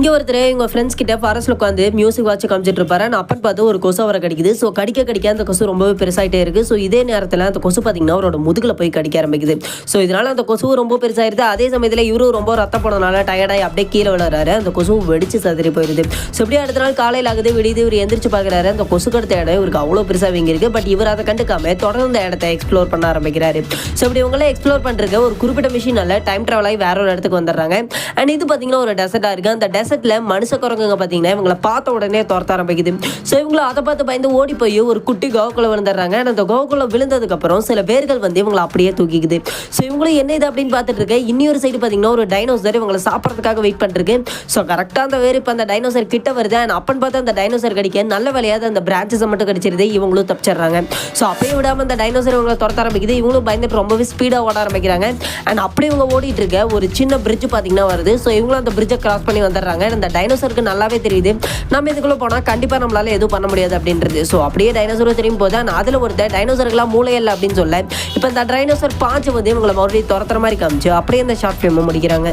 இங்கே ஒருத்தர் எங்கள் ஃப்ரெண்ட்ஸ் கிட்ட ஃபாரஸ்ட்டில் உட்காந்து மியூசிக் வாட்ச் காமிச்சிட்டு இருப்பாரு. நான் அப்பன்னு பார்த்து ஒரு கொசு அவரை கடிக்குது. ஸோ கடிக்க அந்த கொசு ரொம்பவே பெருசாகிட்டே இருக்குது. ஸோ இதே நேரத்தில் அந்த கொசு பார்த்தீங்கன்னா அவரோட முதுகில் போய் கடிக்க ஆரம்பிக்குது. ஸோ இதனால் அந்த கொசு ரொம்ப பெருசாகிடுது. அதே சமயத்தில் இவரும் ரொம்ப ரத்தம் போனதுனால டயர்டாகி அப்படியே கீழே விழுறாரு. அந்த கொசு வெடிச்சு சதுரி போயிடுது. ஸோ இப்படியே அடுத்த நாள் காலையில் ஆகுது, விடியுது. இவர் எந்திரிச்சு பார்க்குறாரு, அந்த கொசு கடுத்த இடம் இவருக்கு அவ்வளோ பெருசாக வீங்கிருக்கு. பட் இவர் அதை கண்டுக்காம தொடர்ந்து அந்த இடத்த எக்ஸ்ப்ளோர் பண்ண ஆரம்பிக்கிறாரு. ஸோ இப்படி இவங்களே எக்ஸ்ப்ளோர் பண்ணுறதுக்கு ஒரு குறிப்பிட்ட மிஷினால டைம் ட்ராவல் ஆகி வேற ஒரு இடத்துக்கு வந்துடுறாங்க. அண்ட் இது பார்த்தீங்கன்னா ஒரு டெசர்ட்டாக இருக்குது. அந்த டெசர்ட்டில் மனுஷ குரங்குங்க பார்த்தீங்கன்னா இவங்களை பார்த்த உடனே துரத்த ஆரம்பிக்குது. ஸோ இவங்களை அதை பார்த்து பயந்து ஓடி போய் ஒரு குட்டி கோவக்குள்ள விழுந்துடுறாங்க. அந்த கோவக்குள்ள விழுந்ததுக்கப்புறம் சில பேர்கள் வந்து இவங்களை அப்படியே தூக்கிக்குது. ஸோ இவங்களும் என்ன இது அப்படின்னு பார்த்துட்டு இருக்கு. இன்னொரு சைடு பார்த்தீங்கன்னா ஒரு டைனோசர் இவங்களை சாப்பிட்றதுக்காக வெயிட் பண்ணிருக்கு. ஸோ கரெக்டாக அந்த வேறு இப்போ அந்த டைனோசர் கிட்ட வருது. அண்ட் அப்பன்னு பார்த்து அந்த டைனோசர் கடிக்க நல்ல வேலையாவது அந்த பிரான்ச்சஸை மட்டும் கடிச்சிருது. இவங்களும் தப்பிச்சிடுறாங்க. ஸோ அப்படியே விடாமல் அந்த டைனோசர் இவங்களை துரத்த ஆரம்பிக்குது. இவங்களும் பயந்துட்டு ரொம்பவே ஸ்பீடாக ஓட ஆரம்பிக்கிறாங்க. அண்ட் அப்படி இவங்க ஓடிட்டு இருக்க ஒரு சின்ன பிரிட்ஜ் பார்த்தீங்கன்னா வருது. ஸோ இவங்களும் அந்த பிரிட்ஜை கிராஸ் பண்ணி வந்துடுறாங்க. அந்த டைனோசருக்கு நல்லாவே தெரியுது நம்ம இதுக்குள்ள போனால் கண்டிப்பாக நம்மளால எதுவும் பண்ண முடியாது அப்படின்றது. ஸோ அப்படியே டைனோசரும் தெரியும் போது அதில் ஒருத்தர் டைனோசருக்குலாம் மூளை இல்லை அப்படின்னு சொல்ல இப்போ இந்த டைனோசர் பாஞ்சு வந்து இவங்களை மறுபடியும் துரத்துற மாதிரி காமிச்சு அப்படியே இந்த ஷார்ட் ஃபிலிமை முடிக்கிறாங்க.